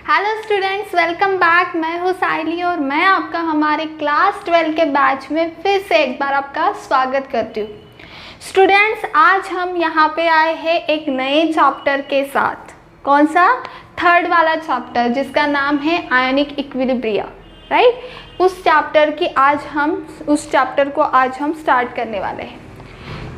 Hello students, welcome back. मैं हूँ साइली और मैं आपका हमारे क्लास 12 के बैच में फिर से एक बार आपका स्वागत करती हूँ। स्टूडेंट्स, आज हम यहाँ पे आए हैं एक नए चैप्टर के साथ। कौन सा? थर्ड वाला चैप्टर, जिसका नाम है आयनिक इक्विलिब्रिया, राइट। उस चैप्टर को आज हम स्टार्ट करने वाले हैं।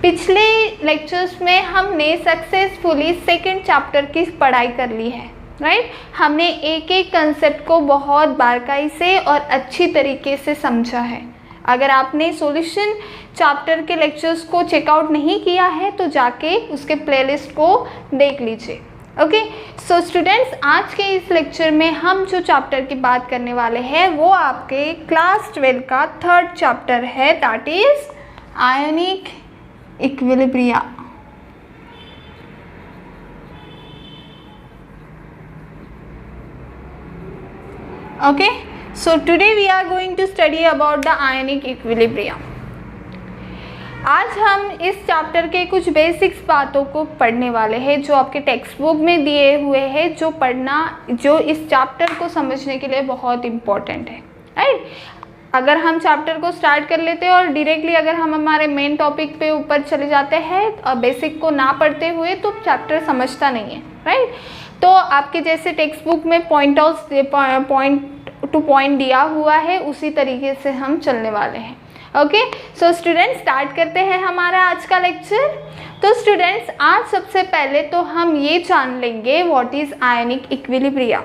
पिछले लेक्चर्स में हमने सक्सेसफुली सेकेंड चैप्टर की पढ़ाई कर ली है, राइट। हमने एक एक कंसेप्ट को बहुत बारीकी से और अच्छी तरीके से समझा है। अगर आपने सॉल्यूशन चैप्टर के लेक्चर्स को चेकआउट नहीं किया है तो जाके उसके प्लेलिस्ट को देख लीजिए। ओके, सो स्टूडेंट्स, आज के इस लेक्चर में हम जो चैप्टर की बात करने वाले हैं वो आपके क्लास 12 का थर्ड चैप्टर है, that is ionic equilibria. Okay, so today we are going to study about the ionic equilibrium. आज हम इस चैप्टर के कुछ बेसिक्स बातों को पढ़ने वाले हैं जो आपके टेक्स्ट बुक में दिए हुए हैं, जो इस चैप्टर को समझने के लिए बहुत इम्पोर्टेंट है, राइट। अगर हम चैप्टर को स्टार्ट कर लेते हैं और डायरेक्टली अगर हम हमारे मेन टॉपिक पे ऊपर चले जाते हैं और बेसिक को ना पढ़ते हुए तो चैप्टर समझता नहीं है, राइट। तो आपके जैसे टेक्स्ट बुक में पॉइंट टू पॉइंट दिया हुआ है उसी तरीके से हम चलने वाले हैं। ओके, सो स्टूडेंट्स, स्टार्ट करते हैं हमारा आज का लेक्चर। तो स्टूडेंट्स, आज सबसे पहले तो हम ये जान लेंगे what is ionic equilibria.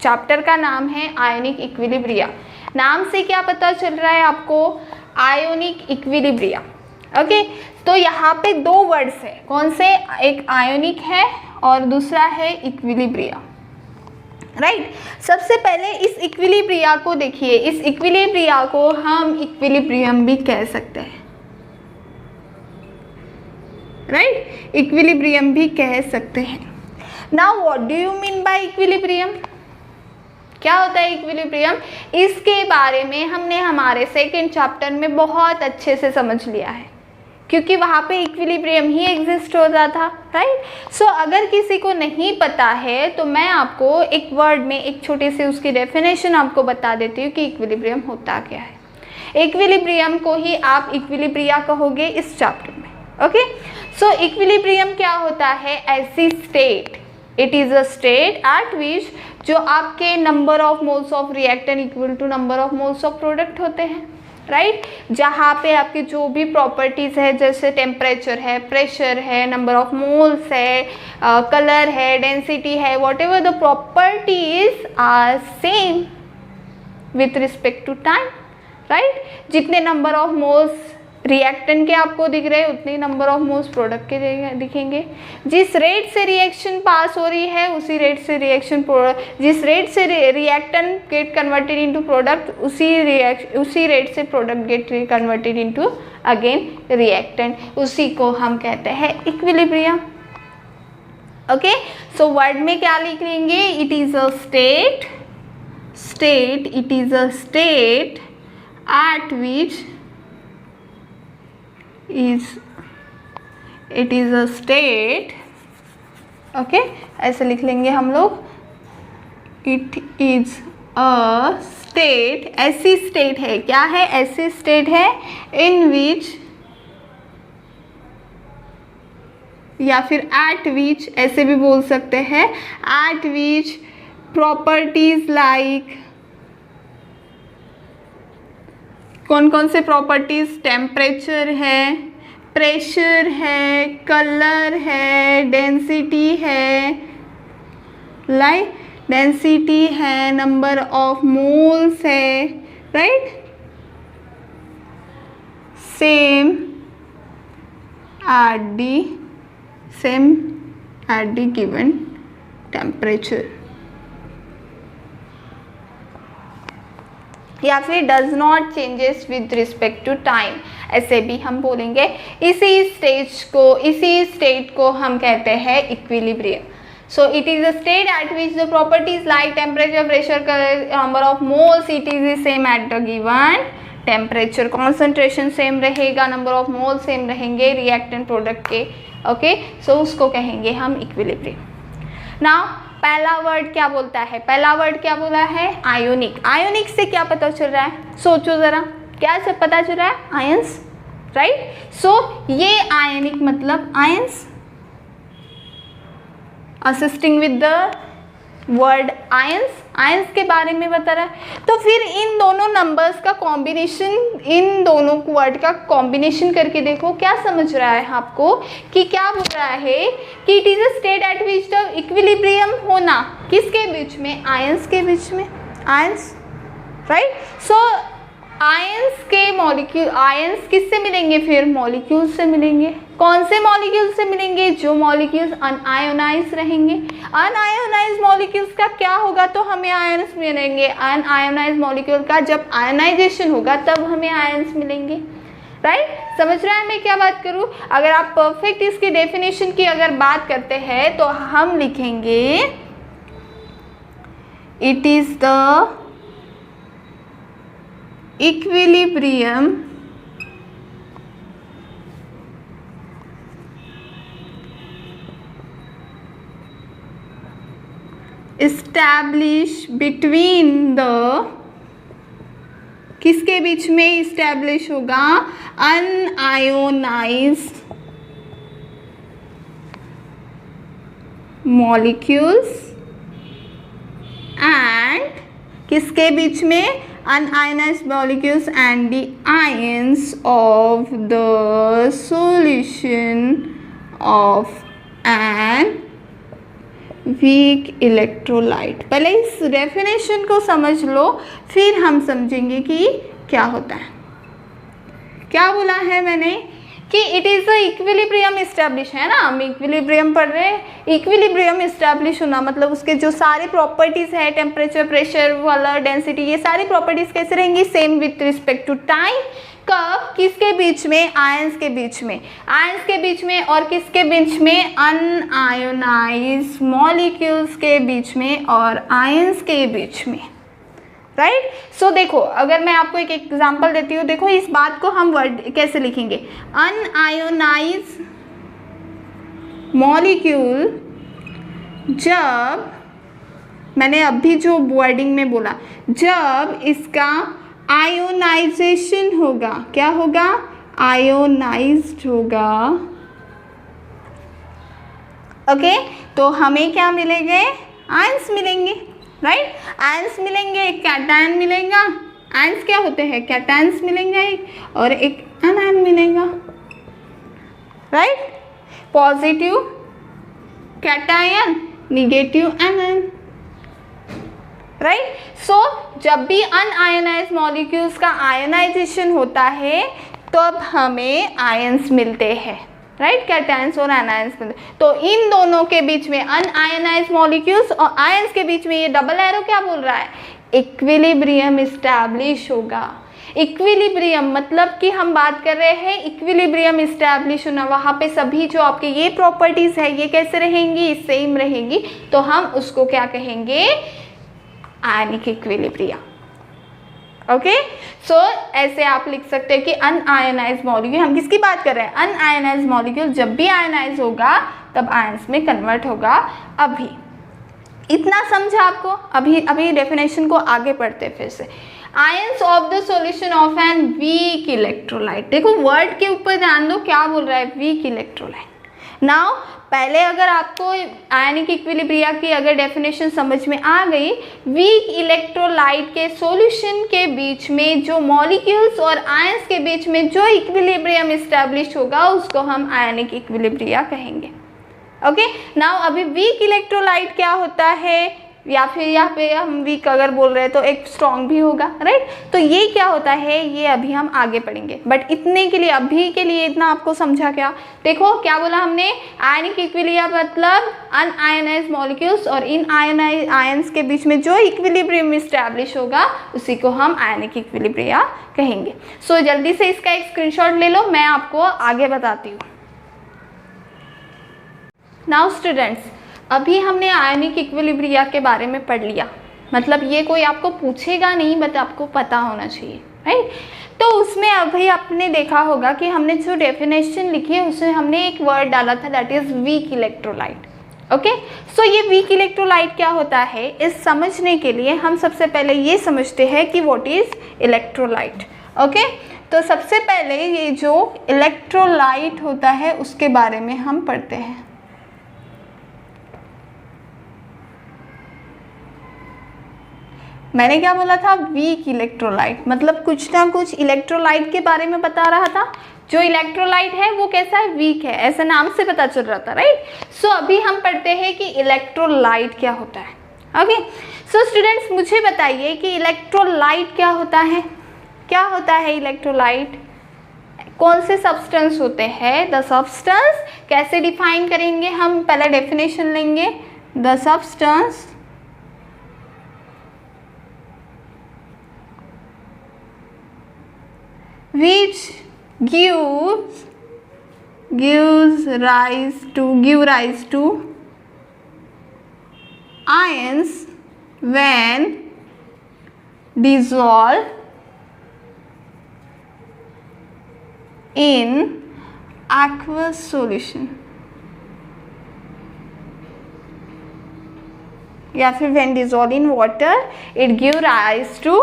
Chapter का नाम है आयनिक इक्विलिब्रिया। नाम से क्या पता चल रहा है आपको? Ionic equilibria. ओके, तो यहाँ पे दो वर्ड्स है। कौन से? एक आयोनिक है और दूसरा है इक्विलिब्रिया, राइट। सबसे पहले इस इक्विलिब्रिया को देखिए। इस इक्विलिब्रिया को हम इक्विलिब्रियम भी कह सकते हैं, राइट। इक्विलिब्रियम भी कह सकते हैं। Now what do you mean by equilibrium? क्या होता है इक्विलिब्रियम? इसके बारे में हमने हमारे सेकेंड चैप्टर में बहुत अच्छे से समझ लिया है, क्योंकि वहाँ पे इक्विलिब्रियम ही एग्जिस्ट होता था, राइट। सो अगर किसी को नहीं पता है तो मैं आपको एक वर्ड में एक छोटे से उसकी डेफिनेशन आपको बता देती हूँ कि इक्विलिब्रियम होता क्या है। इक्विलिब्रियम को ही आप इक्विलिब्रिया कहोगे इस चैप्टर में। ओके, सो इक्विलिब्रियम क्या होता है? ऐसी state, it is a state at which जो आपके number of moles of reactant equal to number of moles of product होते हैं, राइट। जहाँ पे आपके जो भी प्रॉपर्टीज़ है, जैसे टेम्परेचर है, प्रेशर है, नंबर ऑफ मोल्स है, कलर है, डेंसिटी है, whatever the properties are same with respect to time, right. जितने नंबर ऑफ मोल्स रिएक्टेंट के आपको दिख रहे हैं उतने नंबर ऑफ मोल्स प्रोडक्ट के दिखेंगे। जिस रेट से रिएक्शन पास हो रही है उसी रेट से जिस रेट से reactant get converted into product उसी रेट से product get converted into again reactant, उसी को हम कहते हैं इक्विलिब्रियम। ओके, सो वर्ड में क्या लिख लेंगे? It is a state it is a state at which it is a state, okay, ऐसे लिख लेंगे हम लोग। it is a state, ऐसी स्टेट है। क्या है? ऐसी स्टेट है in which, या फिर at which ऐसे भी बोल सकते हैं, at which properties like, कौन कौन से प्रॉपर्टीज? टेम्परेचर है, प्रेशर है, कलर है, डेंसिटी है, लाइक डेंसिटी है, नंबर ऑफ मोल्स है, right, same at the given temperature, या फिर does not changes with respect to time, ऐसे भी हम बोलेंगे। इसी स्टेट को हम कहते हैं equilibrium. So it is a state at which the properties like temperature, pressure, number of moles, it is same at the given temperature, concentration same रहेगा, नंबर ऑफ मोल सेम रहेंगे रिएक्टेंट प्रोडक्ट के। Okay, सो उसको कहेंगे हम equilibrium. Now पहला word क्या बोलता है, पहला वर्ड क्या बोला है, आयोनिक। आयोनिक से क्या पता चल रहा है, सोचो ज़रा, क्या से पता चल रहा है, आयंस, राइट। सो ये आयनिक मतलब ions, assisting with the word ions, ions के बारे में बता रहा है। तो फिर इन दोनों नंबर्स का कॉम्बिनेशन, इन दोनों वर्ड का कॉम्बिनेशन करके देखो क्या समझ रहा है आपको, कि क्या बोल रहा है कि it is a state at which the equilibrium होना, किसके बीच में, आयंस के बीच में, आयंस, राइट। सो आयंस के मॉलिक्यूल, आयंस किससे मिलेंगे, फिर मॉलिक्यूल से मिलेंगे। कौन से मॉलिक्यूल से मिलेंगे, जो मॉलिक्यूल्स अनआयोनाइज रहेंगे। अनआयोनाइज मॉलिक्यूल्स का क्या होगा, तो हमें आयंस मिलेंगे। अनआयोनाइज मॉलिक्यूल का जब आयोनाइजेशन होगा तब हमें आयंस मिलेंगे, राइट। समझ रहा है मैं क्या बात करूँ। अगर आप परफेक्ट इसकी डेफिनेशन की अगर बात करते हैं तो हम लिखेंगे it is the equilibrium established between the, किसके बीच में इस्टेब्लिश होगा, अनआयोनाइज्ड मॉलिक्यूल्स एंड, किसके बीच में, unionized molecules and the ions of the solution of an weak electrolyte। पहले इस डेफिनेशन को समझ लो, फिर हम समझेंगे कि क्या होता है। क्या बोला है मैंने कि it is a equilibrium establish, है ना, हम इक्विलिब्रियम पढ़ रहे हैं। इक्विलिब्रियम इस्टेब्लिश होना मतलब उसके जो सारी प्रॉपर्टीज़ है, टेम्परेचर, प्रेशर, कलर, डेंसिटी, ये सारी प्रॉपर्टीज़ कैसे रहेंगी, same with respect to time. कब, किसके बीच में, आयंस के बीच में, आयंस के बीच में, और किसके बीच में, अनआयोनाइज्ड मॉलिक्यूल्स के बीच में और आयंस के बीच में, राइट। सो देखो, अगर मैं आपको एक एग्जांपल देती हूँ, देखो इस बात को हम वर्ड कैसे लिखेंगे, अनआयोनाइज मॉलिक्यूल, जब मैंने अभी जो वर्डिंग में बोला, जब इसका आयोनाइजेशन होगा, क्या होगा, आयोनाइज्ड होगा, ओके, तो हमें क्या मिलेंगे, आयंस मिलेंगे, राइट। आयंस मिलेंगे, एक कैटायन मिलेगा, आयंस क्या होते हैं, कैटायंस मिलेंगे एक, और एक एनायन मिलेगा, right. Positive cation, negative anion, right. So जब भी अनआयोनाइज्ड मॉलिक्यूल्स का आयोनाइजेशन होता है तब हमें आयंस मिलते हैं, राइट, कैटायंस और एनायंस मिलते। तो इन दोनों के बीच में, अनआयोनाइज्ड मॉलिक्यूल्स और आयंस के बीच में, ये डबल एरो क्या बोल रहा है, इक्विलिब्रियम इस्टेब्लिश होगा। इक्विलिब्रियम मतलब कि हम बात कर रहे हैं इक्विलिब्रियम इस्टेब्लिश होना, वहाँ पे सभी जो आपके ये प्रॉपर्टीज़ है ये कैसे रहेंगी, सेम रहेंगी, तो हम उसको क्या कहेंगे, आयनिक इक्विलिब्रियम। ओके, सो ऐसे आप लिख सकते हैं कि अनआयोनाइज्ड मॉलिक्यूल, हम किसकी बात कर रहे हैं, अनआयोनाइज्ड मॉलिक्यूल जब भी आयोनाइज होगा तब आयंस में कन्वर्ट होगा। अभी इतना समझा आपको, अभी डेफिनेशन को आगे पढ़ते फिर से। Ions of the solution of an weak electrolyte, देखो वर्ड के ऊपर ध्यान दो, क्या बोल रहा है, वीक इलेक्ट्रोलाइट। नाउ पहले अगर आपको आयनिक इक्विलिब्रिया की अगर डेफिनेशन समझ में आ गई, वीक इलेक्ट्रोलाइट के सॉल्यूशन के बीच में जो मॉलिक्यूल्स और आयंस के बीच में जो इक्विलिब्रियम इस्टेब्लिश होगा उसको हम आयनिक इक्विलिब्रिया कहेंगे। ओके, नाउ अभी वीक इलेक्ट्रोलाइट क्या होता है, या फिर यहाँ पे हम वीक अगर बोल रहे हैं तो एक स्ट्रॉन्ग भी होगा, राइट। तो ये क्या होता है ये अभी हम आगे पढ़ेंगे, बट इतने के लिए, अभी के लिए इतना आपको समझा क्या। देखो क्या बोला हमने, आयनिक इक्विलिब्रिया मतलब अनआयोनाइज्ड मॉलिक्यूल्स और इन आयंस के बीच में जो इक्विलिब्रियम इस्टेब्लिश होगा उसी को हम आयनिक इक्विलिब्रिया कहेंगे। सो जल्दी से इसका एक स्क्रीनशॉट ले लो, मैं आपको आगे बताती हूँ। नाउ स्टूडेंट्स, अभी हमने आयनिक इक्विलिब्रिया के बारे में पढ़ लिया, मतलब ये कोई आपको पूछेगा नहीं, बट आपको पता होना चाहिए, राइट। तो उसमें अभी आपने देखा होगा कि हमने जो डेफिनेशन लिखी है उसमें हमने एक वर्ड डाला था, that is weak electrolyte, okay, so ये वीक इलेक्ट्रोलाइट क्या होता है, इस समझने के लिए हम सबसे पहले ये समझते हैं कि व्हाट इज इलेक्ट्रोलाइट। ओके, तो सबसे पहले ये जो इलेक्ट्रोलाइट होता है उसके बारे में हम पढ़ते हैं। मैंने क्या बोला था, वीक इलेक्ट्रोलाइट, मतलब कुछ ना कुछ इलेक्ट्रोलाइट के बारे में बता रहा था। जो इलेक्ट्रोलाइट है वो कैसा है, वीक है, ऐसा नाम से पता चल रहा था, राइट। सो अभी हम पढ़ते हैं कि इलेक्ट्रोलाइट क्या होता है। ओके, सो स्टूडेंट्स मुझे बताइए कि इलेक्ट्रोलाइट क्या होता है, क्या होता है इलेक्ट्रोलाइट, कौन से सब्सटेंस होते हैं, द सब्सटेंस। कैसे डिफाइन करेंगे हम, पहले डेफिनेशन लेंगे, the substance which gives rise to ions when dissolved in aqueous solution, या फिर when dissolved in water it give rise to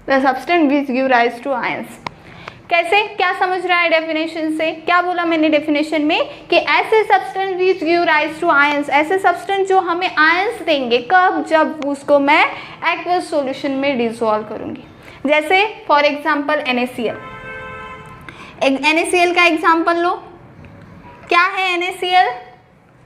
the substance which give rise to ions। कैसे, क्या समझ रहा है डेफिनेशन से, क्या बोला मैंने डेफिनेशन में कि ऐसे substance which give rise to ions, ऐसे सब्सटेंस जो हमें आयंस देंगे, कब, जब उसको मैं एक्वस सॉल्यूशन में डिसॉल्व करूंगी। जैसे फॉर एग्जांपल NaCl, NaCl का एग्जांपल लो, क्या है NaCl,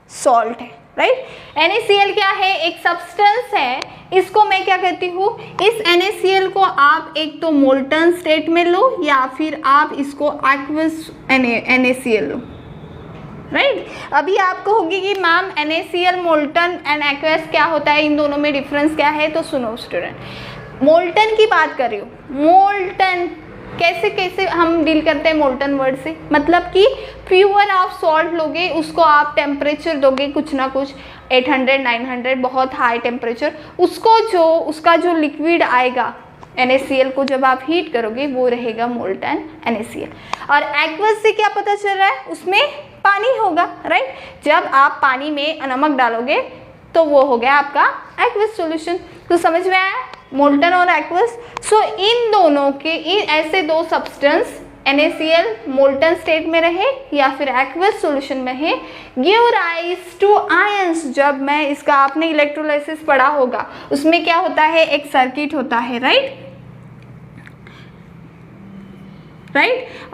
सॉल्ट है, राइट। NaCl क्या है, एक सब्सटेंस है, इसको मैं क्या कहती हूँ, इस NaCl को आप एक तो मोल्टन स्टेट में लो या फिर आप इसको एक्वस NaCl लो, राइट। अभी आप कहोगे कि ma'am NaCl molten and aqueous क्या होता है, इन दोनों में डिफरेंस क्या है, तो सुनो स्टूडेंट, मोल्टन की बात कर रही हूँ, मोल्टन कैसे कैसे हम डील करते हैं मोल्टन वर्ड से, मतलब कि प्योर आप सॉल्ट लोगे, उसको आप टेम्परेचर दोगे कुछ ना कुछ 800 900 बहुत हाई टेम्परेचर, उसको जो उसका जो लिक्विड आएगा NaCl को जब आप हीट करोगे वो रहेगा मोल्टन NaCl। और एक्वस से क्या पता चल रहा है, उसमें पानी होगा, राइट। जब आप पानी में नमक डालोगे तो वो हो गया आपका एक्वस सॉल्यूशन। तो समझ में आया, मोल्टन और एक्वस। सो इन दोनों के, इन ऐसे दो सब्सटेंस NaCl मोल्टन स्टेट में रहे या फिर एक्वस सॉल्यूशन में है, गिव राइज टू आयंस। जब मैं इसका, आपने इलेक्ट्रोलाइसिस पढ़ा होगा, उसमें क्या होता है, एक सर्किट होता है, राइट।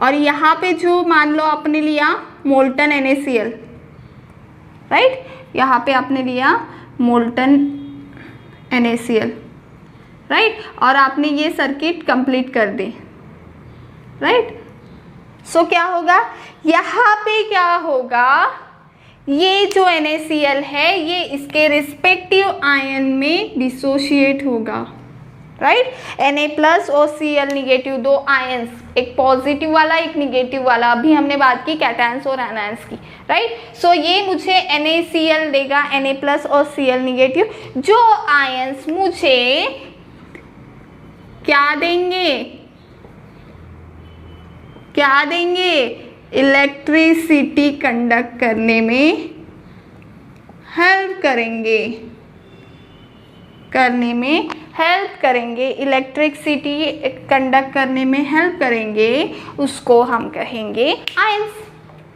और यहाँ पे जो मान लो आपने लिया मोल्टन NaCl, राइट, यहाँ पे आपने लिया मोल्टन NaCl, राइट, और आपने ये सर्किट कंप्लीट कर दी, राइट। सो क्या होगा, यहाँ पे क्या होगा, ये जो NaCl है ये इसके रिस्पेक्टिव आयन में डिसोशिएट होगा, राइट। Na+ और Cl निगेटिव, दो आयंस, एक पॉजिटिव वाला एक निगेटिव वाला, अभी हमने बात की कैटायंस और एनायंस की, राइट। सो ये मुझे NaCl देगा, Na+ और Cl निगेटिव, जो आयंस मुझे क्या देंगे, क्या देंगे, इलेक्ट्रिसिटी कंडक्ट करने में हेल्प करेंगे, इलेक्ट्रिसिटी कंडक्ट करने में हेल्प करेंगे, उसको हम कहेंगे आयंस,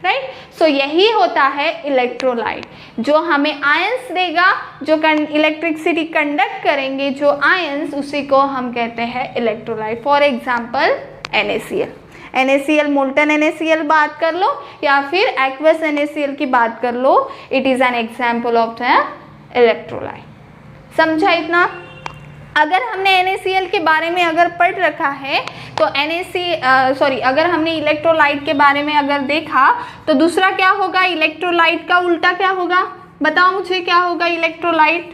राइट। सो यही होता है इलेक्ट्रोलाइट, जो हमें आयंस देगा, जो इलेक्ट्रिसिटी कंडक्ट करेंगे, जो आयंस, उसी को हम कहते हैं electrolyte. For example NaCl molten NaCl बात कर लो या फिर एक्वस NaCl की बात कर लो, it is an example of the electrolyte. समझा इतना? अगर हमने NaCl के बारे में अगर पढ़ रखा है तो अगर हमने इलेक्ट्रोलाइट के बारे में अगर देखा तो दूसरा क्या होगा, इलेक्ट्रोलाइट का उल्टा क्या होगा, बताओ मुझे क्या होगा। इलेक्ट्रोलाइट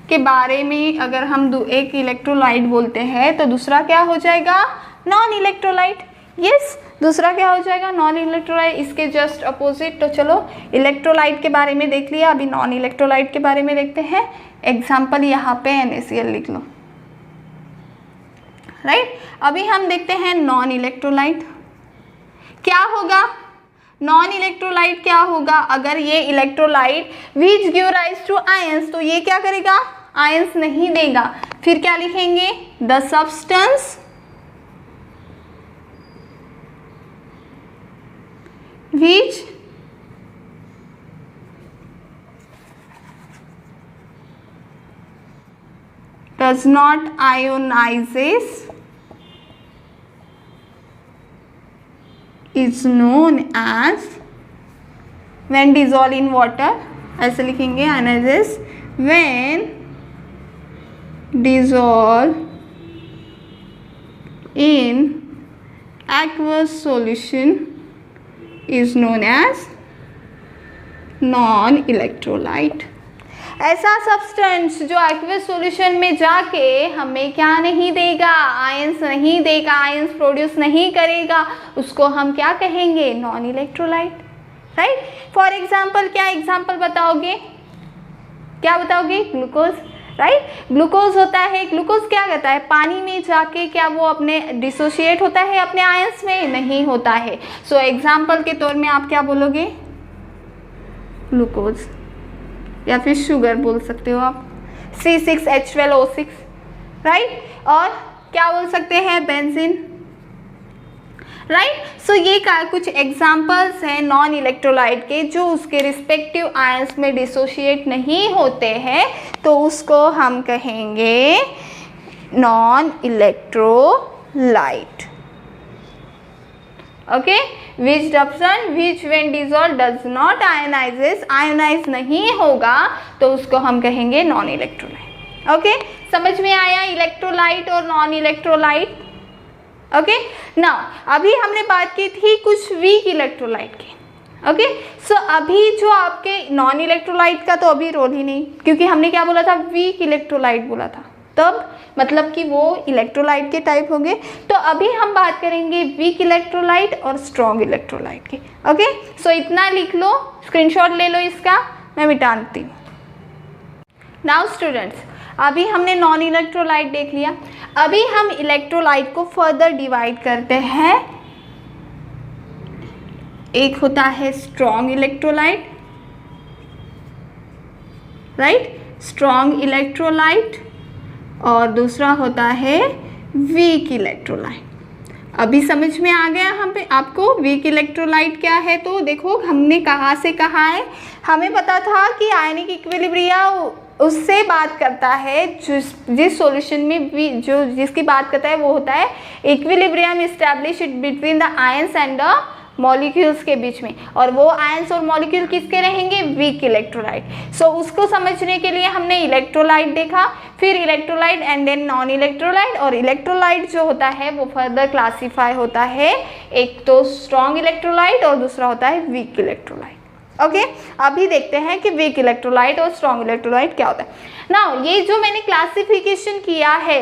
के बारे में अगर हम एक इलेक्ट्रोलाइट बोलते हैं तो दूसरा क्या हो जाएगा, नॉन इलेक्ट्रोलाइट। यस, दूसरा क्या हो जाएगा, नॉन इलेक्ट्रोलाइट, इसके जस्ट अपोजिट। तो चलो इलेक्ट्रोलाइट के बारे में देख लिया, अभी नॉन इलेक्ट्रोलाइट के बारे में देखते हैं। एग्जाम्पल यहाँ पे NaCl लिख लो, राइट। अभी हम देखते हैं नॉन इलेक्ट्रोलाइट क्या होगा। नॉन इलेक्ट्रोलाइट क्या होगा? अगर ये electrolyte which give rise to ions, तो ये क्या करेगा? आयंस नहीं देगा। फिर क्या लिखेंगे? The substance which does not ionizes is known as, when dissolve in water, ऐसे लिखेंगे ionizes when dissolve in aqueous solution is known as non electrolyte। ऐसा सब्सटेंस जो एक्वस सॉल्यूशन में जाके हमें क्या नहीं देगा? आयंस नहीं देगा, आयंस प्रोड्यूस नहीं करेगा, उसको हम क्या कहेंगे? Non electrolyte, right. For example, क्या एग्जाम्पल बताओगे? क्या बताओगे? Glucose, right. ग्लूकोज होता है, ग्लूकोज क्या करता है? पानी में जाके क्या वो अपने डिसोशिएट होता है अपने आयंस में? नहीं होता है। सो एग्जाम्पल के तौर में आप क्या बोलोगे? ग्लूकोज, या फिर शुगर बोल सकते हो आप, C6H12O6, राइट। और क्या बोल सकते हैं? Benzene, right. सो ये कुछ एग्जाम्पल्स हैं नॉन इलेक्ट्रोलाइट के जो उसके रिस्पेक्टिव आयंस में डिसोशिएट नहीं होते हैं, तो उसको हम कहेंगे non electrolyte. Okay, which substance which when dissolve does not ionises, ionise नहीं होगा तो उसको हम कहेंगे नॉन इलेक्ट्रोलाइट। ओके, समझ में आया इलेक्ट्रोलाइट और नॉन इलेक्ट्रोलाइट? ओके, नाउ अभी हमने बात की थी कुछ वीक इलेक्ट्रोलाइट की। ओके, सो अभी जो आपके नॉन इलेक्ट्रोलाइट का तो अभी रोल ही नहीं, क्योंकि हमने क्या बोला था? वीक इलेक्ट्रोलाइट बोला था, तब मतलब कि वो इलेक्ट्रोलाइट के टाइप होंगे। तो अभी हम बात करेंगे वीक इलेक्ट्रोलाइट और स्ट्रॉन्ग इलेक्ट्रोलाइट की। ओके, सो इतना लिख लो, स्क्रीनशॉट ले लो इसका, मैं मिटाती हूँ। नाउ स्टूडेंट्स, अभी हमने नॉन इलेक्ट्रोलाइट देख लिया, अभी हम इलेक्ट्रोलाइट को फर्दर डिवाइड करते हैं। एक होता है strong electrolyte, right, strong electrolyte, और दूसरा होता है वीक इलेक्ट्रोलाइट। अभी समझ में आ गया हम पे आपको वीक इलेक्ट्रोलाइट क्या है? तो देखो हमने कहाँ से कहा है, हमें पता था कि आयनिक इक्विलिब्रियम उससे बात करता है जिस सॉल्यूशन में जो जिसकी बात करता है वो होता है equilibrium established between the ions and the molecules के बीच में, और वो आयंस और मॉलिक्यूल किसके रहेंगे? Weak electrolyte. सो उसको समझने के लिए हमने इलेक्ट्रोलाइट देखा, फिर electrolyte and then non electrolyte, और इलेक्ट्रोलाइट जो होता है वो फर्दर क्लासीफाई होता है, एक तो स्ट्रॉन्ग इलेक्ट्रोलाइट और दूसरा होता है वीक इलेक्ट्रोलाइट। ओके, अभी देखते हैं कि वीक इलेक्ट्रोलाइट और स्ट्रॉन्ग इलेक्ट्रोलाइट क्या होता है। नाउ ये जो मैंने क्लासिफिकेशन किया है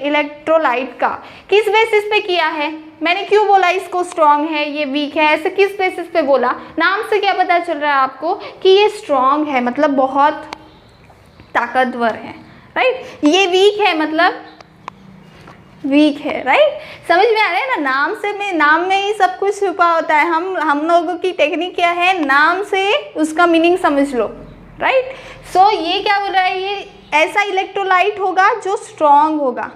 इलेक्ट्रोलाइट का, किस बेसिस पे किया है? मैंने क्यों बोला इसको स्ट्रॉन्ग है, ये वीक है, ऐसे किस बेसिस पे बोला? नाम से क्या पता चल रहा है आपको कि ये स्ट्रॉन्ग है, मतलब बहुत ताकतवर है, राइट। ये वीक है मतलब वीक है, राइट। समझ में आ रहा है ना? नाम से में, नाम में ही सब कुछ छुपा होता है। हम लोगों की टेक्निक क्या है? नाम से उसका मीनिंग समझ लो, राइट। सो ये क्या बोल रहा है? ये ऐसा इलेक्ट्रोलाइट होगा जो स्ट्रॉन्ग होगा,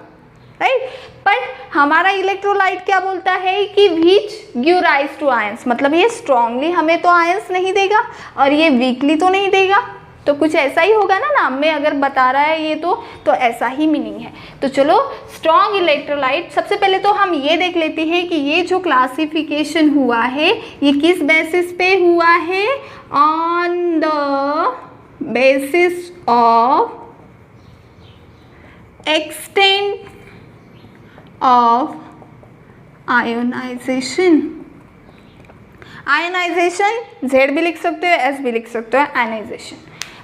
राइट। बट हमारा इलेक्ट्रोलाइट क्या बोलता है कि which give rise to ions, मतलब ये स्ट्रांगली हमें तो आयंस नहीं देगा और ये वीकली तो नहीं देगा, तो कुछ ऐसा ही होगा ना, नाम में अगर बता रहा है ये तो ऐसा ही मीनिंग है। तो चलो स्ट्रॉन्ग इलेक्ट्रोलाइट, सबसे पहले तो हम ये देख लेते हैं कि ये जो क्लासिफिकेशन हुआ है ये किस बेसिस पे हुआ है? On the basis of extent of ionisation. Ionisation Z भी लिख सकते हो, S भी लिख सकते हो। आयोनाइजेशन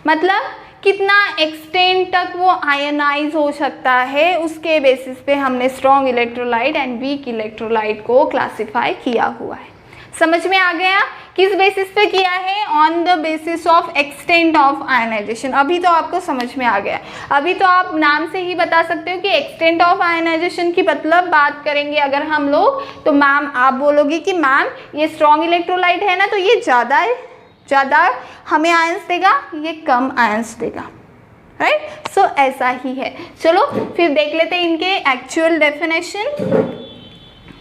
मतलब कितना एक्सटेंट तक वो आयनाइज हो सकता है, उसके बेसिस पे हमने strong electrolyte and weak electrolyte को क्लासिफाई किया हुआ है। समझ में आ गया? किस बेसिस पे किया है? On the basis of extent of ionisation. अभी तो आपको समझ में आ गया। अभी तो आप नाम से ही बता सकते हो कि एक्सटेंट ऑफ आयनाइजेशन की मतलब बात करेंगे अगर हम लोग, तो मैम आप बोलोगे कि मैम ये स्ट्रॉन्ग इलेक्ट्रोलाइट है ना, तो ये ज़्यादा हमें आयंस देगा, ये कम आयंस देगा, राइट? सो ऐसा ही है। चलो फिर देख लेते हैं इनके एक्चुअल डेफिनेशन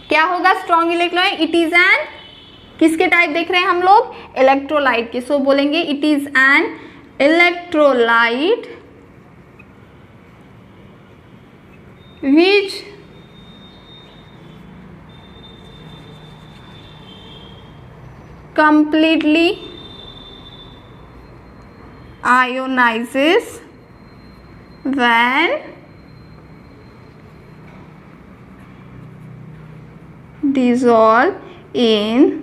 क्या होगा। Strong electrolyte, it is N, किसके टाइप देख रहे हैं हम लोग? इलेक्ट्रोलाइट के। सो बोलेंगे it is an electrolyte which completely ionizes when dissolve in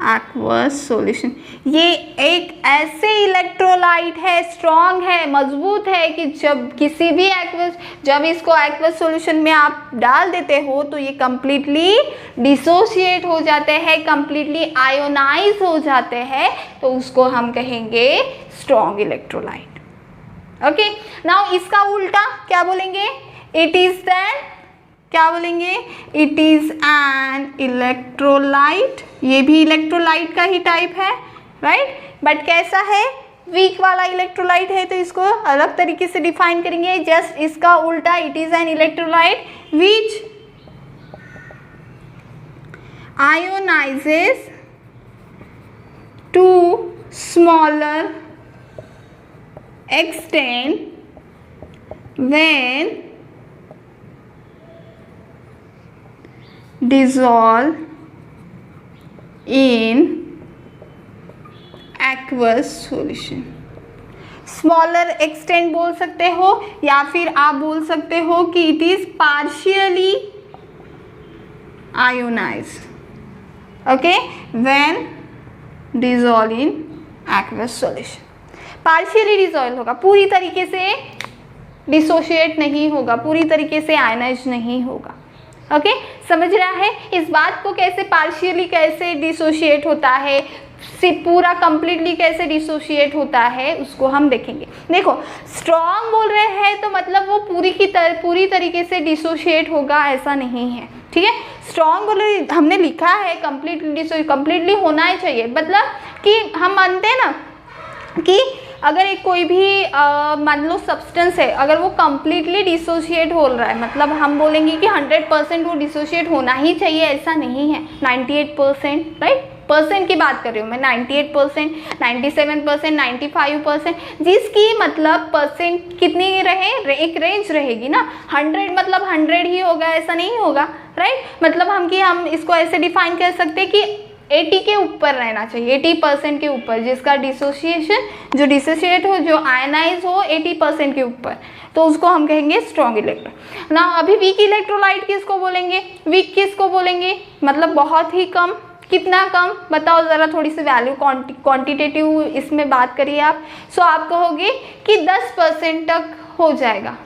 aqueous solution। ये एक ऐसे इलेक्ट्रोलाइट है, स्ट्रॉन्ग है, मजबूत है कि जब किसी भी जब इसको एक्वस सॉल्यूशन में आप डाल देते हो तो ये कंप्लीटली डिसोशिएट हो जाते हैं, कंप्लीटली आयोनाइज हो जाते हैं, तो उसको हम कहेंगे स्ट्रॉन्ग इलेक्ट्रोलाइट। ओके, नाउ इसका उल्टा क्या बोलेंगे? इट इज देन, क्या बोलेंगे? It is an electrolyte. ये भी इलेक्ट्रोलाइट का ही टाइप है, राइट? बट कैसा है? वीक वाला इलेक्ट्रोलाइट है, तो इसको अलग तरीके से डिफाइन करेंगे। जस्ट इसका उल्टा, it is an electrolyte which ionises to smaller extent when dissolve in aqueous solution। Smaller extent बोल सकते हो या फिर आप बोल सकते हो कि it is partially ionised, okay, when dissolve in aqueous solution. Partially dissolve होगा, पूरी तरीके से डिसोशिएट नहीं होगा, पूरी तरीके से आयनाइज नहीं होगा। ओके, समझ रहा है इस बात को? कैसे पार्शियली कैसे डिसोशिएट होता है, पूरा कंप्लीटली कैसे डिसोशिएट होता है, उसको हम देखेंगे। देखो, स्ट्रॉन्ग बोल रहे हैं तो मतलब वो पूरी तरीके से डिसोशिएट होगा ऐसा नहीं है, ठीक है? स्ट्रॉन्ग बोले, हमने लिखा है कंप्लीटली होना ही चाहिए, मतलब कि हम मानते हैं ना कि अगर एक कोई भी मान लो सब्सटेंस है, अगर वो कम्प्लीटली डिसोशिएट हो रहा है, मतलब हम बोलेंगे कि 100% वो डिसोशिएट होना ही चाहिए, ऐसा नहीं है। 98%, राइट? परसेंट की बात कर रही हूँ मैं, 98%, 97%, 95%, जिसकी मतलब परसेंट कितनी रहे, एक रेंज रहेगी ना। 100 मतलब 100 ही होगा, ऐसा नहीं होगा, राइट? मतलब हम इसको ऐसे डिफाइन कर सकते हैं कि 80 के ऊपर रहना चाहिए, 80% के ऊपर, जिसका डिसोसिएशन, जो डिसोशिएट हो, जो आयनाइज हो 80% के ऊपर, तो उसको हम कहेंगे स्ट्रॉन्ग इलेक्ट्रो। ना अभी वीक इलेक्ट्रोलाइट किसको बोलेंगे? वीक किसको बोलेंगे? मतलब बहुत ही कम। कितना कम बताओ ज़रा, थोड़ी सी वैल्यू क्वांटिटेटिव इसमें बात करिए आप। सो आप कहोगे कि 10% तक हो जाएगा,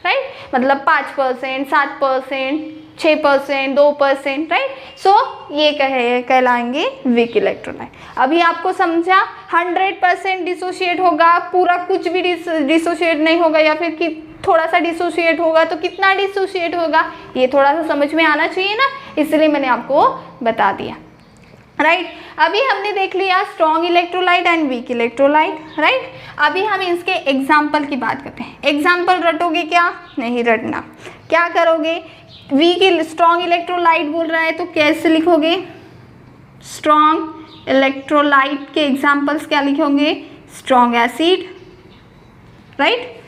राइट? मतलब 5%, 7%, 6%, 2%, राइट? सो ये कहलाएंगे वीक इलेक्ट्रोलाइट। अभी आपको समझा? 100% डिसोशिएट होगा, पूरा कुछ भी डिसोशिएट नहीं होगा, या फिर कि थोड़ा सा डिसोशिएट होगा, तो कितना डिसोशिएट होगा, ये थोड़ा सा समझ में आना चाहिए ना, इसलिए मैंने आपको बता दिया, राइट? अभी हमने देख लिया strong electrolyte and weak electrolyte, right? अभी हम इसके एग्जाम्पल की बात करते हैं। एग्जाम्पल रटोगे क्या? नहीं रटना। क्या करोगे? स्ट्रॉन्ग इलेक्ट्रोलाइट बोल रहा है तो कैसे लिखोगे? स्ट्रॉन्ग इलेक्ट्रोलाइट के एग्जाम्पल्स क्या लिखोगे? Strong acid, right?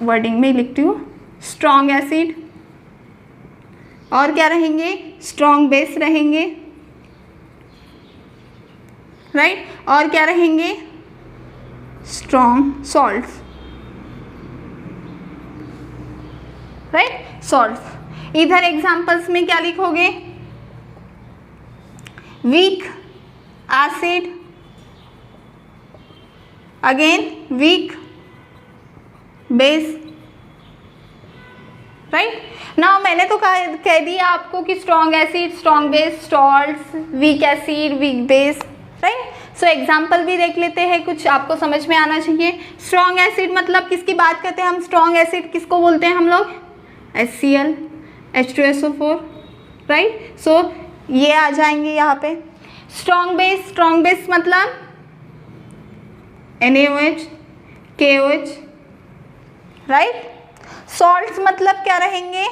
वर्डिंग में लिखती हूँ, स्ट्रॉन्ग एसिड। और क्या रहेंगे? स्ट्रॉन्ग बेस रहेंगे, राइट? और क्या रहेंगे? Strong salt, right? सॉल्ट। इधर एग्जाम्पल्स में क्या लिखोगे? Weak acid, again weak base, right. Now मैंने तो कह दिया आपको कि strong acid, strong base, salts, weak acid, weak base, right. So example भी देख लेते हैं, कुछ आपको समझ में आना चाहिए। स्ट्रॉन्ग एसिड मतलब किसकी बात करते हैं हम? स्ट्रॉन्ग एसिड किसको बोलते हैं हम लोग? HCl, H2SO4, right. सो ये आ जाएंगे यहाँ पे। स्ट्रॉन्ग बेस मतलब NaOH, KOH, राइट। सॉल्ट्स मतलब क्या रहेंगे?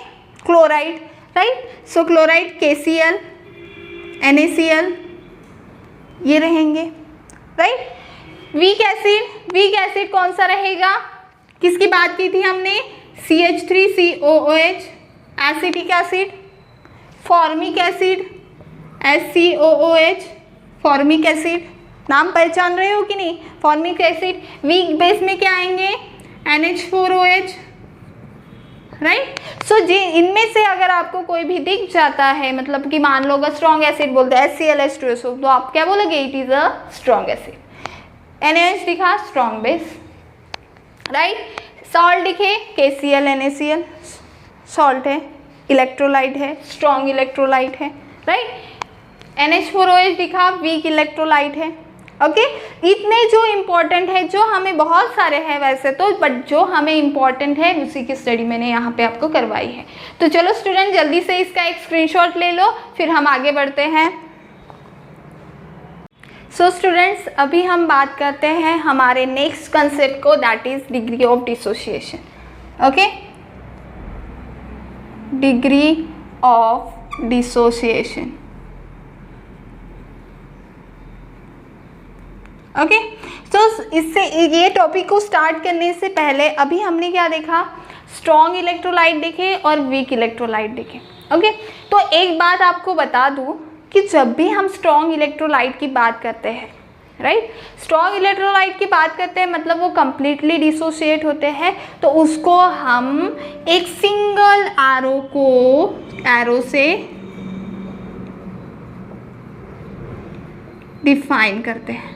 Chloride, right. So chloride KCl, NaCl ये रहेंगे, राइट। वीक एसिड कौन सा रहेगा? किसकी बात की थी हमने? CH3COOH, acetic acid. Formic acid SCOOH, formic acid, नाम पहचान रहे हो कि नहीं? Formic acid. वीक बेस में क्या आएंगे? NH4OH, right. सो जी इनमें से अगर आपको कोई भी दिख जाता है, मतलब कि मान लो अगर स्ट्रॉन्ग एसिड बोलते हैं HCl, H2SO, तो आप क्या बोलोगे? It is a strong acid. NaOH दिखा स्ट्रॉन्ग बेस, राइट। सॉल्ट दिखे KCl, NaCl, सॉल्ट है, इलेक्ट्रोलाइट है, स्ट्रॉन्ग इलेक्ट्रोलाइट है, राइट। NH4OH दिखा वीक इलेक्ट्रोलाइट है। ओके, इतने जो इम्पोर्टेंट है, जो हमें बहुत सारे हैं वैसे तो, बट जो हमें इम्पोर्टेंट है उसी की स्टडी मैंने यहाँ पे आपको करवाई है। तो चलो स्टूडेंट जल्दी से इसका एक स्क्रीनशॉट ले लो, फिर हम आगे बढ़ते हैं। सो स्टूडेंट्स अभी हम बात करते हैं हमारे नेक्स्ट कंसेप्ट को, that is degree of dissociation. Okay, degree of dissociation. Okay, तो इससे ये टॉपिक को स्टार्ट करने से पहले अभी हमने क्या देखा? स्ट्रॉन्ग इलेक्ट्रोलाइट देखे और वीक इलेक्ट्रोलाइट देखे। ओके, तो एक बात आपको बता दूं कि जब भी हम स्ट्रॉन्ग इलेक्ट्रोलाइट की बात करते हैं, राइट, स्ट्रॉन्ग इलेक्ट्रोलाइट की बात करते हैं मतलब वो कंप्लीटली डिसोशिएट होते हैं, तो उसको हम एक सिंगल एरो से डिफाइन करते हैं,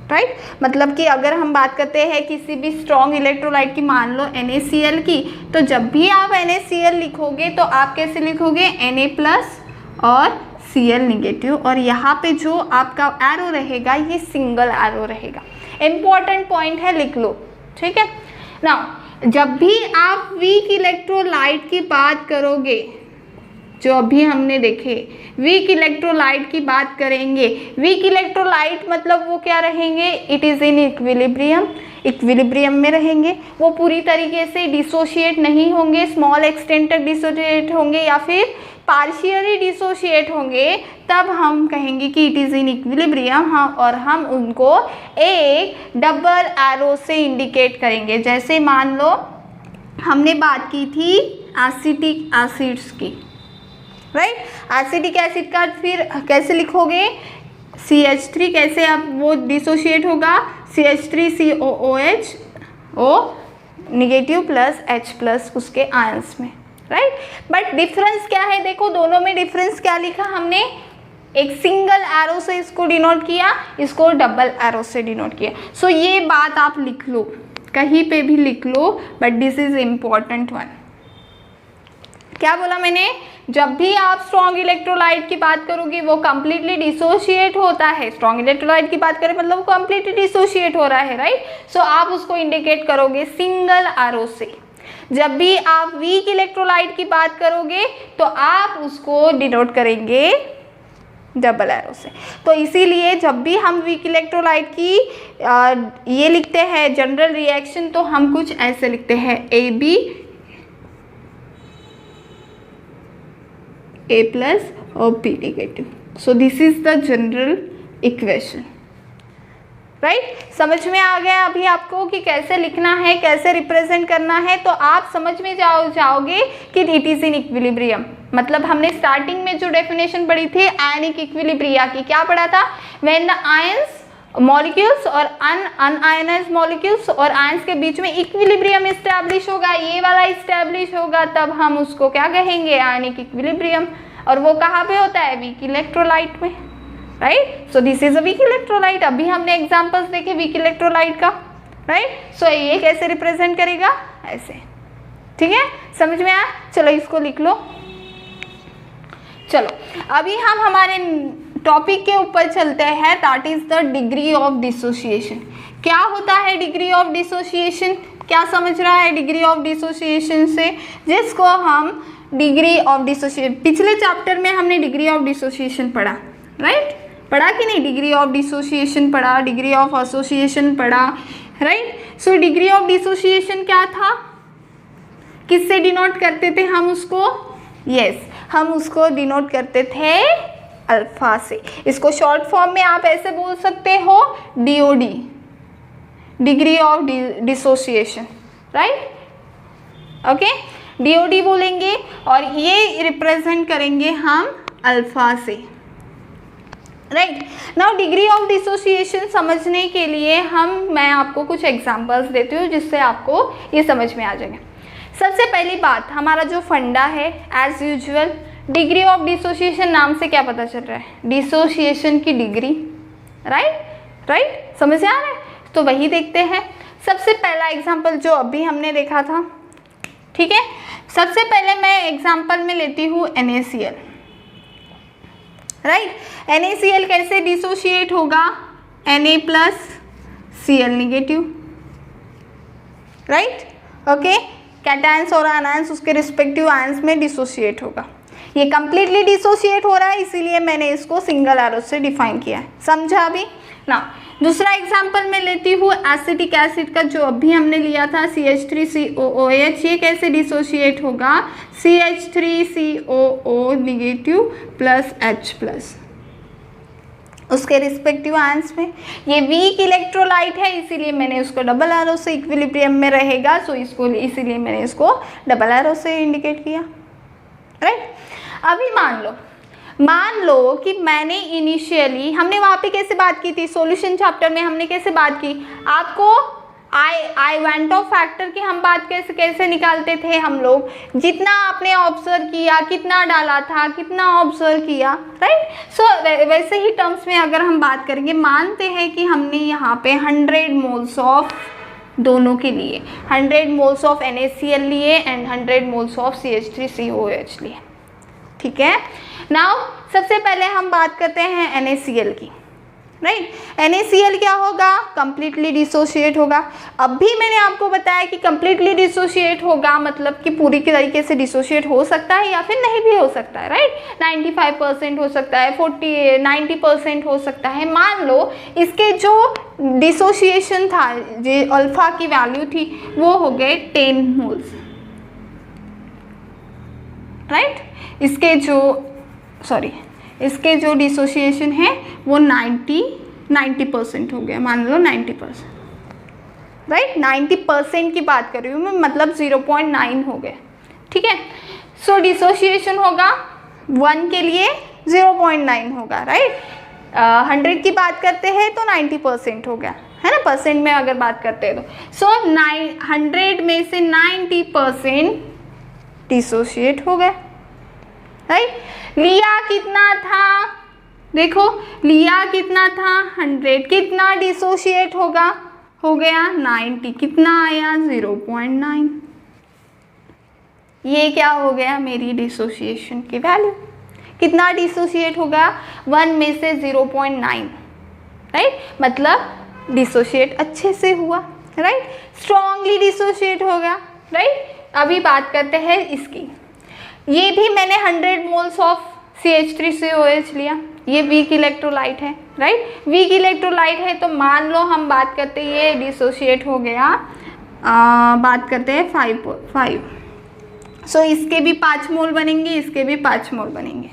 राइट। मतलब कि अगर हम बात करते हैं किसी भी स्ट्रॉन्ग इलेक्ट्रोलाइट की, मान लो NaCl की, तो जब भी आप NaCl लिखोगे तो आप कैसे लिखोगे? Na+ और Cl नेगेटिव, और यहाँ पे जो आपका एरो रहेगा ये सिंगल एरो रहेगा। इम्पॉर्टेंट पॉइंट है, लिख लो, ठीक है। नाउ जब भी आप वीक इलेक्ट्रोलाइट की बात करोगे, जो अभी हमने देखे वीक इलेक्ट्रोलाइट की बात करेंगे, वीक इलेक्ट्रोलाइट मतलब वो क्या रहेंगे? इट इज़ इन इक्विलिब्रियम में रहेंगे। वो पूरी तरीके से डिसोशिएट नहीं होंगे, स्मॉल एक्सटेंट तक डिसोशिएट होंगे या फिर पार्शियली डिसोशिएट होंगे, तब हम कहेंगे कि इट इज़ इन इक्विलिब्रियम। हाँ, और हम उनको एक डबल एरो से इंडिकेट करेंगे। जैसे मान लो हमने बात की थी एसिटिक एसिड्स की, राइट। एसिटिक एसिड का फिर कैसे लिखोगे? CH3, कैसे अब वो डिसोशिएट होगा? CH3COOH O negative plus H+ उसके आयंस में, राइट। बट डिफरेंस क्या है? देखो दोनों में डिफरेंस क्या लिखा हमने? एक सिंगल एरो से इसको डिनोट किया, इसको डबल एरो से डिनोट किया। सो ये बात आप लिख लो, कहीं पे भी लिख लो, but this is important one. क्या बोला मैंने? जब भी आप स्ट्रॉन्ग इलेक्ट्रोलाइट की बात करोगे वो कंप्लीटली डिसोशिएट होता है। स्ट्रॉन्ग इलेक्ट्रोलाइट की बात करें मतलब वो कंप्लीटली डिसोशिएट हो रहा है, राइट। सो आप उसको इंडिकेट करोगे सिंगल एरो से। जब भी आप वीक इलेक्ट्रोलाइट की बात करोगे तो आप उसको डिनोट करेंगे डबल एरो से। तो इसीलिए जब भी हम वीक इलेक्ट्रोलाइट की ये लिखते हैं जनरल रिएक्शन, तो हम कुछ ऐसे लिखते हैं AB A+ और B negative. So this is the general equation, right. समझ में आ गया अभी आपको कि कैसे लिखना है, कैसे रिप्रेजेंट करना है। तो आप समझ में जाओगे कि इट इज इन इक्विलिब्रियम। मतलब हमने स्टार्टिंग में जो डेफिनेशन पढ़ी थी आयनिक इक्विलिब्रिया की, क्या पढ़ा था? व्हेन द आयंस मॉलिक्यूल्स और अनआयनाइज्ड मॉलिक्यूल्स और आयंस के बीच में इक्विलिब्रियम इस्टेब्लिश होगा, ये वाला इस्टेब्लिश होगा, तब हम उसको क्या कहेंगे? Ionic equilibrium. और वो कहाँ पे होता है? वीक इलेक्ट्रोलाइट में, right. So this is a weak electrolyte. अभी हमने एग्जांपल्स देखे वीक इलेक्ट्रोलाइट का, राइट। सो ये कैसे रिप्रेजेंट करेगा? ऐसे, ठीक है, समझ में आया? चलो इसको लिख लो। चलो अभी हम हमारे टॉपिक के ऊपर चलते हैं, that is the degree of dissociation. क्या होता है डिग्री ऑफ डिसोसिएशन? क्या समझ रहा है डिग्री ऑफ डिसोसिएशन से? जिसको हम डिग्री ऑफ डिसोसिएशन, पिछले चैप्टर में हमने डिग्री ऑफ डिसोसिएशन पढ़ा, राइट? पढ़ा कि नहीं? डिग्री ऑफ डिसोसिएशन पढ़ा, डिग्री ऑफ एसोसिएशन पढ़ा, right? So degree of dissociation क्या था? किससे डिनोट करते थे हम उसको? यस, हम उसको डिनोट करते थे अल्फा से। इसको शॉर्ट फॉर्म में आप ऐसे बोल सकते हो, DOD, degree of dissociation, right? Okay, DOD बोलेंगे और ये रिप्रेजेंट करेंगे हम अल्फा से, right? Now degree of dissociation समझने के लिए मैं आपको कुछ एग्जांपल्स देती हूँ जिससे आपको ये समझ में आ जाएगा। सबसे पहली बात, हमारा जो फंडा है as usual, degree of dissociation नाम से क्या पता चल रहा है? डिसोसिएशन की डिग्री, राइट? समझ आ रहा है? तो वही देखते हैं। सबसे पहला एग्जांपल जो अभी हमने देखा था, ठीक है? सबसे पहले मैं एग्जांपल में लेती हूँ NaCl, राइट? NaCl कैसे डिसोशिएट होगा? Na+Cl negative, right? Okay, cations और आनायंस उसके रिस्पेक्टिव आयंस में डिसोशिएट होगा। ये कंप्लीटली डिसोशिएट हो रहा है, इसीलिए मैंने इसको सिंगल एरो से डिफाइन किया है। समझा अभी ना? दूसरा एग्जांपल मैं लेती हूँ एसिटिक एसिड का, जो अभी हमने लिया था CH3COOH। ये कैसे डिसोशिएट होगा? CH3COO नेगेटिव प्लस H+, उसके रिस्पेक्टिव आयंस में। ये वीक इलेक्ट्रोलाइट है, इसीलिए मैंने उसको डबल एरो से, इक्विलिब्रियम में रहेगा, सो इसको इसीलिए मैंने इसको डबल एरो से इंडिकेट किया, राइट? अभी मान लो कि मैंने इनिशियली, हमने वहाँ पे कैसे बात की थी? सॉल्यूशन चैप्टर में हमने कैसे बात की? आपको आई वेंट ऑफ फैक्टर की हम बात कैसे निकालते थे हम लोग? जितना आपने ऑब्जर्व किया, कितना डाला था, कितना ऑब्जर्व किया, राइट? सो वैसे ही टर्म्स में अगर हम बात करेंगे, मानते हैं कि हमने यहाँ पे 100 मोल्स ऑफ दोनों के लिए 100 मोल्स ऑफ NaCl लिए एंड 100 मोल्स ऑफ CH3COOH लिए, ठीक है? नाउ सबसे पहले हम बात करते हैं NaCl की, राइट? NaCl क्या होगा? कंप्लीटली डिसोशिएट होगा। अब भी मैंने आपको बताया कि कंप्लीटली डिसोशिएट होगा मतलब कि पूरी तरीके से डिसोशिएट हो सकता है या फिर नहीं भी हो सकता है, राइट? 95% हो सकता है, 90% हो सकता है। मान लो इसके जो डिसोशिएशन था, जो अल्फा की वैल्यू थी, वो हो गए 10 मोल्स, राइट? इसके जो डिसोसिएशन है वो 90% हो गया, मान लो 90%, राइट? 90% की बात कर रही हूँ मैं, मतलब 0.9 हो गया, ठीक है? सो डिसोसिएशन होगा 1 के लिए 0.9 होगा, राइट? 100 की बात करते हैं तो 90% हो गया, है ना? परसेंट में अगर बात करते हैं तो सो 100 में से 90% डिसोशिएट हो गए, राइट? लिया कितना था? देखो लिया कितना था? 100। कितना डिसोशिएट होगा? हो गया 90। कितना आया? 0.9। ये क्या हो गया? मेरी डिसोसिएशन की वैल्यू। कितना डिसोशिएट होगा? 1 में से 0.9, राइट? मतलब डिसोशिएट अच्छे से हुआ, राइट? स्ट्रॉन्गली डिसोशिएट होगा, राइट? अभी बात करते हैं इसकी। ये भी मैंने 100 मोल्स ऑफ CH3COOH लिया। ये वीक इलेक्ट्रोलाइट है, राइट? वीक इलेक्ट्रोलाइट है तो मान लो हम बात करते हैं ये डिसोशिएट हो गया, बात करते हैं 5। सो इसके भी 5 मोल बनेंगे, इसके भी 5 मोल बनेंगे।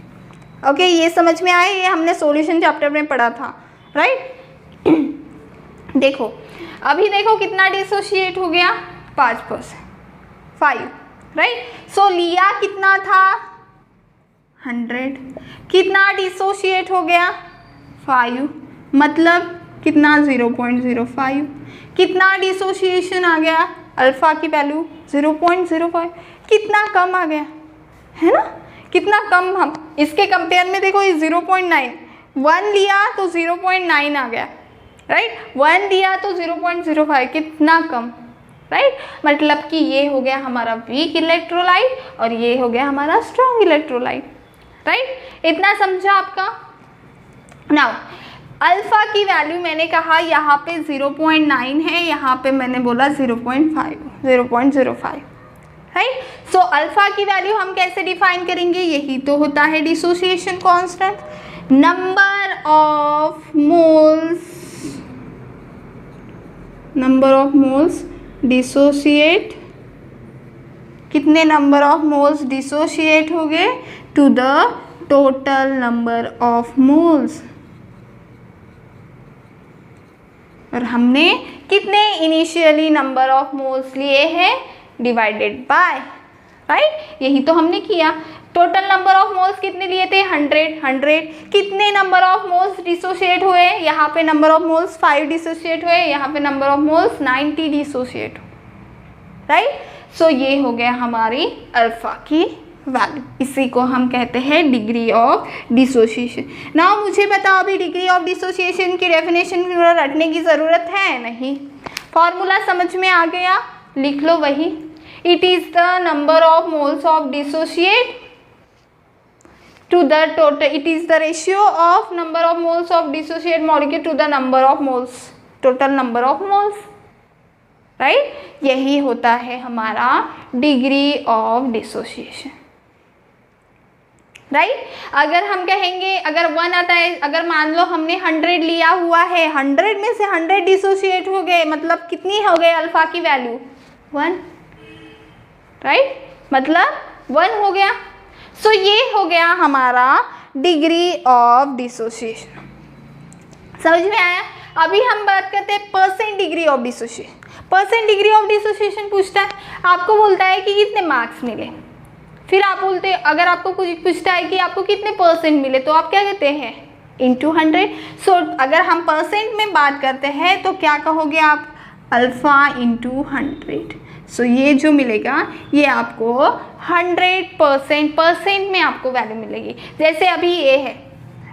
ओके, ये समझ में आया? ये हमने सॉल्यूशन चैप्टर में पढ़ा था, राइट? देखो अभी देखो कितना डिसोशिएट हो गया? 5%, 5, राइट? सो लिया कितना था? 100। कितना डिसोशिएट हो गया? 5, मतलब कितना? 0.05। कितना डिसोशिएशन आ गया? अल्फा की वैल्यू 0.05। कितना कम आ गया, है ना? कितना कम। हम इसके कंपेयर में देखो, ये 0.9, 1 लिया तो 0.9 आ गया, राइट? 1 लिया तो 0.05, कितना कम, राइट। मतलब कि ये हो गया हमारा वीक इलेक्ट्रोलाइट और ये हो गया हमारा स्ट्रॉन्ग इलेक्ट्रोलाइट, राइट। इतना समझा आपका। नाउ अल्फा की वैल्यू मैंने कहा यहाँ पे 0.9 है, यहाँ पे मैंने बोला 0.05, राइट। सो अल्फा की वैल्यू हम कैसे डिफाइन करेंगे, यही तो होता है dissociation constant, number of moles dissociate, कितने नंबर ऑफ मोल्स डिसोशिएट हो गए to the total number of moles, और हमने कितने इनिशियली नंबर ऑफ मोल्स लिए हैं डिवाइडेड बाय, राइट। यही तो हमने किया। टोटल नंबर ऑफ मोल्स कितने लिए थे 100, कितने नंबर ऑफ मोल्स डिसोशिएट हुए, यहाँ पे नंबर ऑफ मोल्स 5 डिसोशिएट हुए, यहाँ पे number of moles 90 dissociate, right. So ये हो गया हमारी अल्फा की वैल्यू, इसी को हम कहते हैं डिग्री ऑफ डिसोसिएशन। नाउ मुझे बताओ अभी डिग्री ऑफ डिसोसिएशन की डेफिनेशन रटने की ज़रूरत है नहीं, फॉर्मूला समझ में आ गया, लिख लो वही। It is the number of moles of dissociate to the total, it is the ratio of number of moles of dissociate molecule to the number of moles, total number of moles, right। यही होता है हमारा degree of dissociation, right. अगर हम कहेंगे अगर 1 आता है, अगर मान लो हमने 100 लिया हुआ है, 100 में से 100 डिसोशिएट हो गए, मतलब कितनी हो गई अल्फा की वैल्यू 1, राइट, मतलब 1 हो गया। सो ये हो गया हमारा डिग्री ऑफ डिसोसिएशन, समझ में आया। अभी हम बात करते हैं percent degree of dissociation. Percent degree of dissociation पूछता है, आपको बोलता है कि कितने मार्क्स मिले, फिर आप बोलते हैं अगर आपको कुछ पूछता है कि आपको कितने परसेंट मिले, तो आप क्या कहते हैं इंटू 100। सो अगर हम परसेंट में बात करते हैं तो क्या कहोगे आप, अल्फा इंटू 100। सो ये जो मिलेगा ये आपको 100% में आपको वैल्यू मिलेगी। जैसे अभी ये है,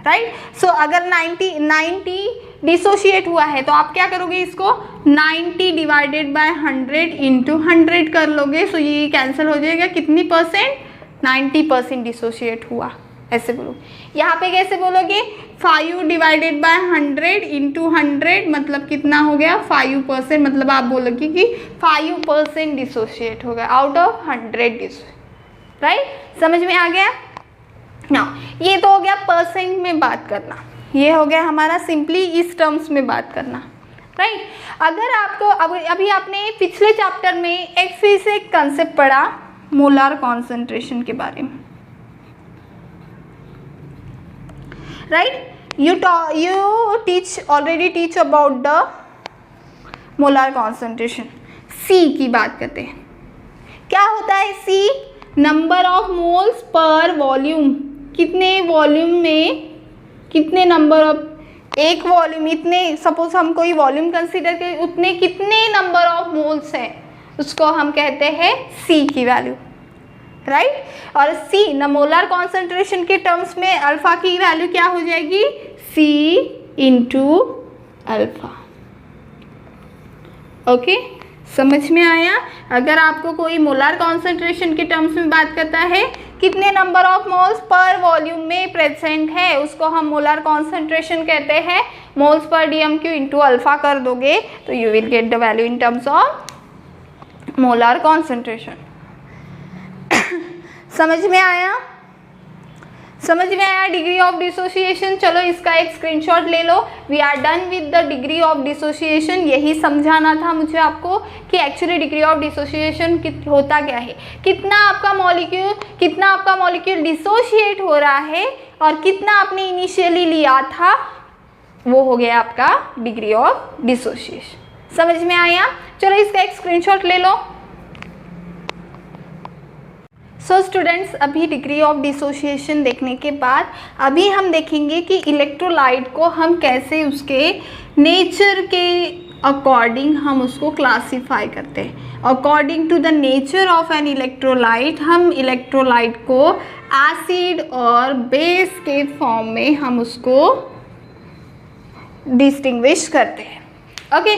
राइट। सो अगर 90 डिसोशिएट हुआ है तो आप क्या करोगे, इसको 90 डिवाइडेड बाय 100 इंटू 100 कर लोगे। सो ये कैंसिल हो जाएगा, कितनी परसेंट, 90% डिसोशिएट हुआ, ऐसे बोलो। यहाँ पे कैसे बोलोगे, 5 डिवाइडेड बाय 100 इंटू 100 मतलब कितना हो गया 5%, मतलब आप बोलोगे कि 5% डिसोशिएट होगा आउट ऑफ 100 डिसोशिएट, राइट। समझ में आ गया ना। ये तो हो गया परसेंट में बात करना, ये हो गया हमारा सिंपली इस टर्म्स में बात करना, राइट। अगर आपको अभी आपने पिछले चैप्टर में एक फिर से एक कंसेप्ट पढ़ा मोलार कॉन्सेंट्रेशन के बारे में, right. you already teach about the molar concentration। C की बात करते हैं, क्या होता है C, number of moles per volume, कितने वॉल्यूम में कितने नंबर ऑफ, एक वॉल्यूम इतने, सपोज हम कोई वॉल्यूम कंसीडर करें, उतने कितने नंबर ऑफ मोल्स हैं, उसको हम कहते हैं C की वैल्यू, राइट। और C न मोलार कॉन्सेंट्रेशन के टर्म्स में अल्फा की वैल्यू क्या हो जाएगी, C इंटू अल्फा, ओके। समझ में आया। अगर आपको कोई मोलार कॉन्सेंट्रेशन के टर्म्स में बात करता है, कितने number of moles per volume में प्रेजेंट है, उसको हम मोलार कॉन्सेंट्रेशन कहते हैं। Moles per DMQ into alpha कर दोगे तो you will get the value in terms of molar concentration. समझ में आया, समझ में आया डिग्री ऑफ डिसोसिएशन। चलो इसका एक स्क्रीनशॉट ले लो। We are done with the degree of dissociation. यही समझाना था मुझे आपको कि एक्चुअली डिग्री ऑफ डिसोसिएशन होता क्या है, कितना आपका मॉलिक्यूल डिसोशिएट हो रहा है और कितना आपने इनिशियली लिया था, वो हो गया आपका डिग्री ऑफ डिसोसिएशन। समझ में आया। चलो इसका एक स्क्रीनशॉट ले लो। सो स्टूडेंट्स, अभी डिग्री ऑफ डिसोसिएशन देखने के बाद अभी हम देखेंगे कि इलेक्ट्रोलाइट को हम कैसे उसके नेचर के अकॉर्डिंग हम उसको क्लासीफाई करते हैं। According to the nature of an electrolyte हम इलेक्ट्रोलाइट को एसिड और बेस के फॉर्म में हम उसको डिस्टिंग्विश करते हैं। ओके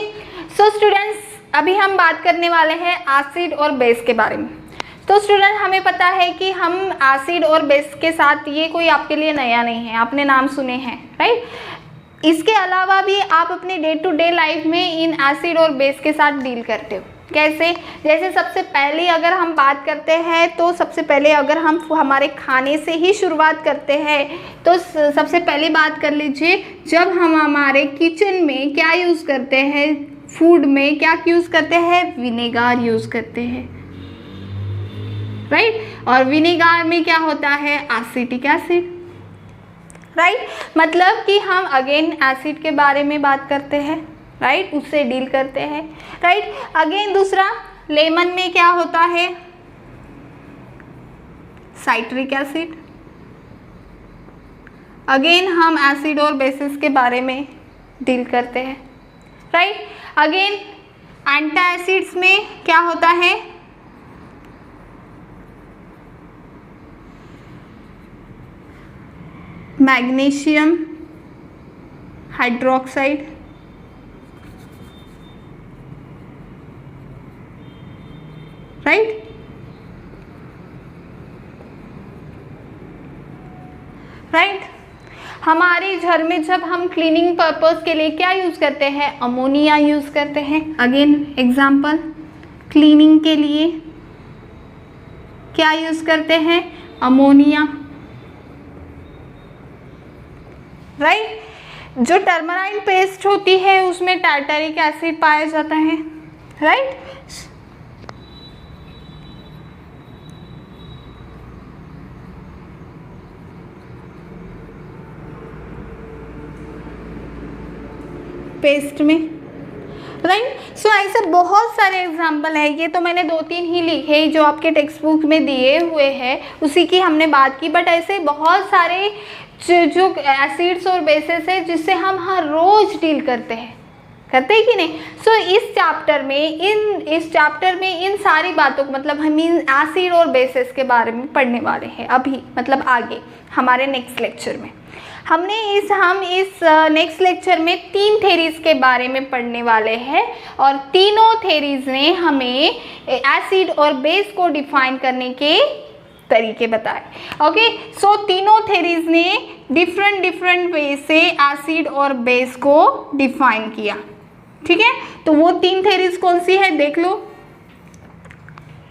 सो स्टूडेंट्स, अभी हम बात करने वाले हैं एसिड और बेस के बारे में। तो स्टूडेंट, हमें पता है कि हम एसिड और बेस के साथ, ये कोई आपके लिए नया नहीं है, आपने नाम सुने हैं, राइट। इसके अलावा भी आप अपने डे टू डे लाइफ में इन एसिड और बेस के साथ डील करते हो। कैसे? जैसे सबसे पहले अगर हम बात करते हैं तो सबसे पहले अगर हम हमारे खाने से ही शुरुआत करते हैं तो सबसे पहले बात कर लीजिए, जब हम हमारे किचन में क्या यूज़ करते हैं, फूड में क्या यूज़ करते हैं, विनेगर यूज़ करते हैं, राइट। और विनेगर में क्या होता है, एसिटिक एसिड, राइट। मतलब कि हम अगेन एसिड के बारे में बात करते हैं, राइट, उससे डील करते हैं, राइट। अगेन दूसरा, लेमन में क्या होता है, साइट्रिक एसिड। अगेन हम एसिड और बेसिस के बारे में डील करते हैं, राइट। अगेन एंटासिड्स में क्या होता है, मैग्नीशियम हाइड्रोक्साइड, राइट। राइट। हमारे घर में जब हम क्लीनिंग पर्पस के लिए क्या यूज़ करते हैं, अमोनिया यूज़ करते हैं। अगेन एग्जांपल, क्लीनिंग के लिए क्या यूज़ करते हैं, अमोनिया, राइट। जो टर्मराइन पेस्ट होती है उसमें टार्टरिक एसिड पाया जाता है, राइट। पेस्ट में, राइट। सो ऐसे बहुत सारे एग्जाम्पल है, ये तो मैंने 2-3 ही लिखे जो आपके टेक्स्ट बुक में दिए हुए हैं, उसी की हमने बात की। बट ऐसे बहुत सारे जो एसिड्स और बेसिस है जिससे हम हर रोज डील करते हैं कि नहीं। सो इस चैप्टर में इन सारी बातों को, मतलब हम इन एसिड और बेसिस के बारे में पढ़ने वाले हैं अभी, मतलब आगे हमारे नेक्स्ट लेक्चर में। हम इस नेक्स्ट लेक्चर में 3 थेरीज के बारे में पढ़ने वाले हैं और तीनों थेरीज ने हमें एसिड और बेस को डिफाइन करने के तरीके बताए। ओके, सो तीनों थेरीज ने डिफरेंट वे से एसिड और बेस को डिफाइन किया, ठीक है। तो वो 3 थेरीज कौन सी है, देख लो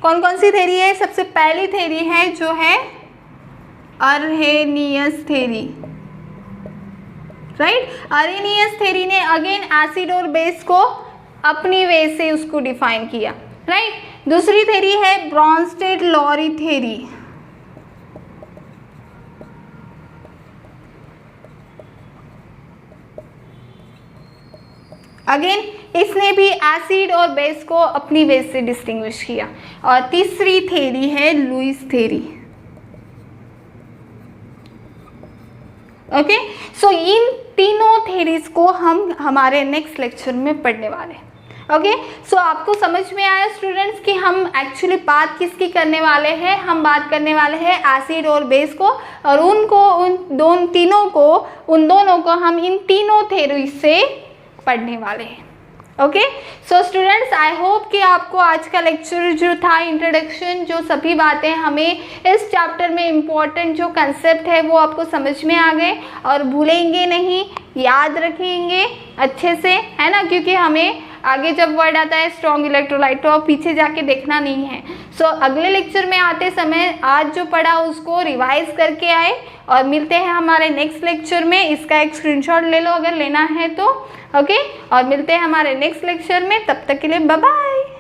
कौन कौन सी थेरी है। सबसे पहली थेरी है जो है अर्हेनियस थेरी, राइट। अर्हेनियस थेरी ने अगेन एसिड और बेस को अपनी वे से उसको डिफाइन किया, राइट। दूसरी थेरी है ब्रॉन्स्टेड-लॉरी थेरी, अगेन इसने भी एसिड और बेस को अपनी वे से डिस्टिंग्विश किया। और तीसरी थेरी है लुईस थेरी। ओके, सो इन तीनों थेरीज को हम हमारे नेक्स्ट लेक्चर में पढ़ने वाले हैं। ओके, सो आपको समझ में आया स्टूडेंट्स कि हम एक्चुअली बात किसकी करने वाले हैं। हम बात करने वाले हैं एसिड और बेस को, और उन दोनों को हम इन तीनों थेरीज से पढ़ने वाले हैं। Okay, so students, I hope कि आपको आज का लेक्चर जो था इंट्रोडक्शन, जो सभी बातें हमें इस चैप्टर में इम्पोर्टेंट जो कंसेप्ट है वो आपको समझ में आ गए और भूलेंगे नहीं, याद रखेंगे अच्छे से, है ना, क्योंकि हमें आगे जब वर्ड आता है स्ट्रॉन्ग इलेक्ट्रोलाइट तो अब पीछे जाके देखना नहीं है। सो अगले लेक्चर में आते समय आज जो पढ़ा उसको रिवाइज करके आए और मिलते हैं हमारे नेक्स्ट लेक्चर में। इसका एक स्क्रीनशॉट ले लो अगर लेना है तो। ओके, और मिलते हैं हमारे नेक्स्ट लेक्चर में, तब तक के लिए बाय बाय।